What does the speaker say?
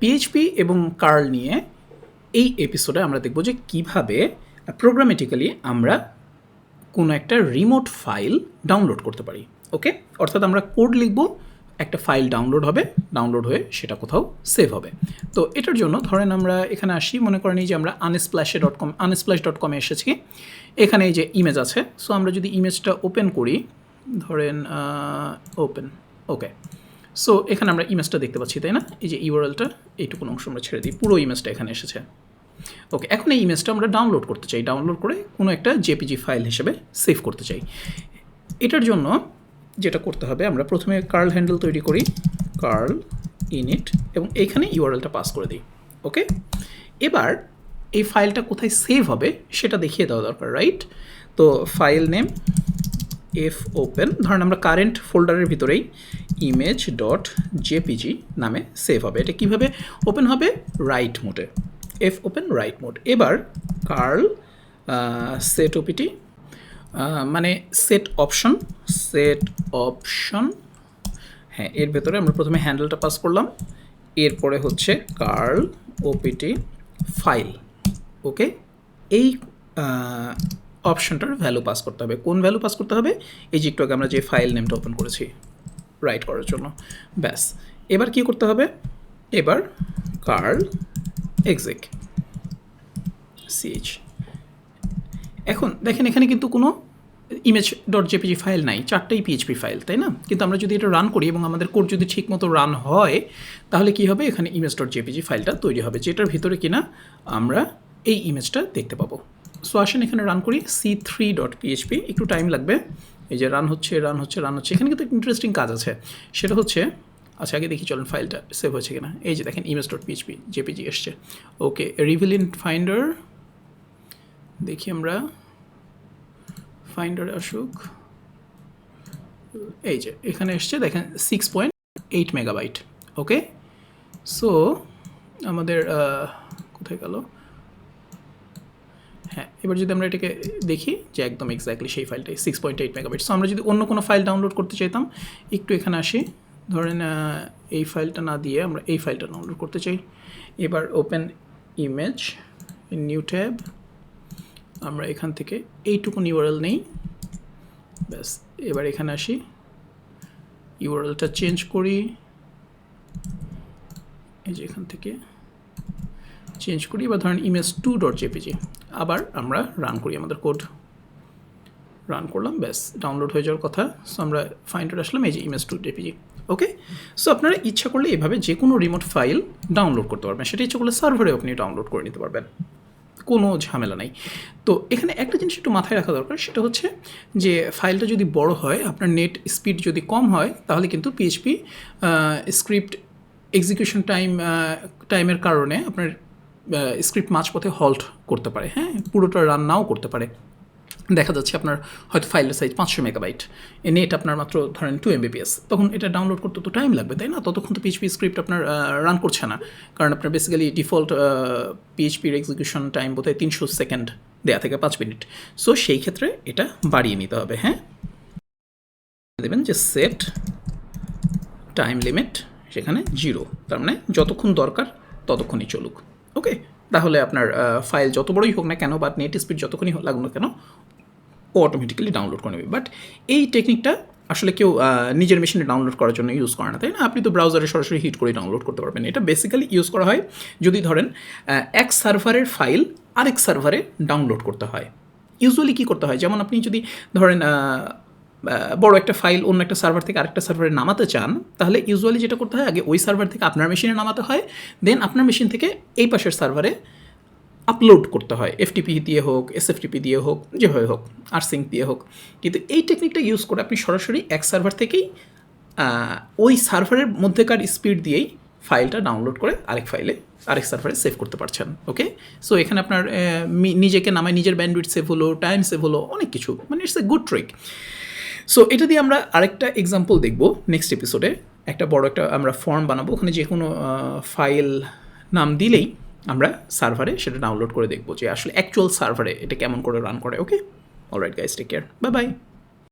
PHP এবং curl নিয়ে এই এপিসোডে আমরা দেখব যে কীভাবে প্রোগ্রামেটিক্যালি আমরা কোনো একটা রিমোট ফাইল ডাউনলোড করতে পারি। ওকে, অর্থাৎ আমরা কোড লিখব, একটা ফাইল ডাউনলোড হবে, ডাউনলোড হয়ে সেটা কোথাও সেভ হবে। তো এটার জন্য ধরেন আমরা এখানে আসি, মনে করেন এই যে আমরা unsplash.com এসেছি, এখানে এই যে ইমেজ আছে। সো আমরা যদি ইমেজটা ওপেন করি, ধরেন ওপেন, ওকে, সো এখানে আমরা ইমেজটা দেখতে পাচ্ছি, তাই না? এই যে ইউআরএলটা, এইটুকুন অংশ আমরা ছেড়ে দিই, পুরো ইমেজটা এখানে এসেছে। ওকে, এখন এই ইমেজটা আমরা ডাউনলোড করতে চাই, ডাউনলোড করে কোনো একটা জেপিজি ফাইল হিসেবে সেভ করতে চাই। এটার জন্য যেটা করতে হবে, আমরা প্রথমে কার্ল হ্যান্ডেল তৈরি করি, কার্ল ইনিট, এবং এইখানে ইউআরএলটা পাস করে দিই। ওকে, এবার এই ফাইলটা কোথায় সেভ হবে সেটা দেখিয়ে দেওয়া দরকার, রাইট? তো ফাইল নেম এফ ওপেন, ধরেন আমরা কারেন্ট ফোল্ডারের ভিতরেই image.jpg নামে সেভ হবে। এটা কীভাবে ওপেন হবে? রাইট মোডে, এফ ওপেন রাইট মোড। এবার কার্ল সেট ওপিটি, মানে সেট অপশন, হ্যাঁ, এর ভেতরে আমরা প্রথমে হ্যান্ডেলটা পাস করলাম, এরপরে হচ্ছে কার্ল ওপিটি ফাইল। ওকে, এই অপশনটার ভ্যালু পাস করতে হবে। কোন ভ্যালু পাস করতে হবে? এই যে একটু আগে আমরা যে ফাইল নেমটা ওপেন করেছি রাইট করার জন্য, ব্যাস। এবার কি করতে হবে? এবার কার্ল এক্সিক সিএইচ। এখন দেখেন এখানে কিন্তু কোনো image.jpg ফাইল নাই, চারটেই পিএইচপি ফাইল, তাই না? কিন্তু আমরা যদি এটা রান করি এবং আমাদের কোড যদি ঠিক মতো রান হয়, তাহলে কি হবে? এখানে image.jpg ফাইলটা তৈরি হবে, যেটার ভিতরে কিনা আমরা এই ইমেজটা দেখতে পাবো। সো আসেন এখানে রান করি c3.php, একটু টাইম লাগবে। এই যে রান হচ্ছে। এখানে কিন্তু ইন্টারেস্টিং কাজ আছে, সেটা হচ্ছে, আচ্ছা আগে দেখি চলেন ফাইলটা সেভ হয়েছে কিনা। এই যে দেখেন image.php jpg এসছে। ওকে, রিভিল ইন ফাইন্ডার, দেখি আমরা, ফাইন্ডার আসুক, এই যে এখানে এসছে, দেখেন 6.8 মেগাবাইট। ওকে, সো আমাদের কোথায় গেল? হ্যাঁ, এবার যদি আমরা এটাকে দেখি যে একদম এক্স্যাক্টলি সেই ফাইলটাই 6.8 মেগাবাইট। সো আমরা যদি অন্য কোনো ফাইল ডাউনলোড করতে চাইতাম, একটু এখানে আসি, ধরেন এই ফাইলটা না দিয়ে আমরা এই ফাইলটা ডাউনলোড করতে চাই। এবার ওপেন ইমেজ, নিউ ট্যাব, আমরা এখান থেকে এইটুকুন ইউআরএল নেই, ব্যাস। এবার এখানে আসি, ইউআরএলটা চেঞ্জ করি, এই যে এখান থেকে চেঞ্জ করি। এবার ধরেন image2.jpg, আবার আমরা রান করি, আমাদের কোড রান করলাম, ব্যাস ডাউনলোড হয়ে যাওয়ার কথা। সো আমরা ফাইন্ডার আসলাম, এই যে image2.jpg। ওকে, সো আপনারা ইচ্ছা করলে এভাবে যে কোনো রিমোট ফাইল ডাউনলোড করতে পারবেন, সেটা ইচ্ছা করলে সার্ভারে আপনি ডাউনলোড করে নিতে পারবেন, কোনো ঝামেলা নাই। তো এখানে একটা জিনিস একটু মাথায় রাখা দরকার, সেটা হচ্ছে যে ফাইলটা যদি বড় হয়, আপনার নেট স্পিড যদি কম হয়, তাহলে কিন্তু পিএইচপি স্ক্রিপ্ট এক্সিকিউশন টাইমের কারণে আপনার স্ক্রিপ্ট মাঝপথে হল্ট করতে পারে, হ্যাঁ, পুরোটা রান নাও করতে পারে। দেখা যাচ্ছে আপনার হয়তো ফাইলের সাইজ 500 মেগাবাইট, নেট আপনার মাত্র ধরেন 2 MBPS, তখন এটা ডাউনলোড করতে তো টাইম লাগবে, তাই না? ততক্ষণ তো পিএইচপি স্ক্রিপ্ট আপনার রান করছে না, কারণ আপনার বেসিক্যালি ডিফল্ট পিএইচপির এক্সিকিউশন টাইম বোধহয় 300 সেকেন্ড দেয়া থেকে 5 মিনিট। সো সেই ক্ষেত্রে এটা বাড়িয়ে নিতে হবে, হ্যাঁ। দেবেন যে সেট টাইম লিমিট, সেখানে 0, তার মানে যতক্ষণ দরকার ততক্ষণই চলুক। ওকে, তাহলে আপনার ফাইল যত বড়ই হোক না কেন বা নেট স্পিড যতক্ষণই লাগুক না কেন, ও অটোমেটিক্যালি ডাউনলোড করে নেবে। বাট এই টেকনিকটা আসলে কেউ নিজের মেশিনে ডাউনলোড করার জন্য ইউজ করে না, তাই না? আপনি তো ব্রাউজারে সরাসরি হিট করে ডাউনলোড করতে পারবেন। এটা বেসিক্যালি ইউজ করা হয় যদি ধরেন এক সার্ভারের ফাইল আরেক সার্ভারে ডাউনলোড করতে হয়। ইউজুয়ালি কী করতে হয়, যেমন আপনি যদি ধরেন বড় একটা ফাইল অন্য একটা সার্ভার থেকে আরেকটা সার্ভারে নামাতে চান, তাহলে ইউজুয়ালি যেটা করতে হয়, আগে ওই সার্ভার থেকে আপনার মেশিনে নামাতে হয়, দেন আপনার মেশিন থেকে এই পাশের সার্ভারে আপলোড করতে হয়, এফটিপি দিয়ে হোক, এসএফটিপি দিয়ে হোক, যেভাবে হোক, আরসিঙ্ক দিয়ে হোক। কিন্তু এই টেকনিকটা ইউজ করে আপনি সরাসরি এক সার্ভার থেকেই ওই সার্ভারের মধ্যেকার স্পিড দিয়েই ফাইলটা ডাউনলোড করে আরেক সার্ভারে সেভ করতে পারছেন। ওকে, সো এখানে আপনার নিজেকে নামায় নিজের ব্যান্ডউইথ সেভ হলো, টাইম সেভ হলো, অনেক কিছু, মানে it's a good trick. So এটা দিয়ে আমরা আরেকটা এক্সাম্পল দেখব নেক্সট এপিসোডে। একটা বড় একটা আমরা ফর্ম বানাবো, ওখানে যে কোনো ফাইল নাম দিলেই আমরা সার্ভারে সেটা ডাউনলোড করে দেখবো যে আসলে অ্যাকচুয়াল সার্ভারে এটা কেমন করে রান করে। Okay, alright guys, take care, bye by.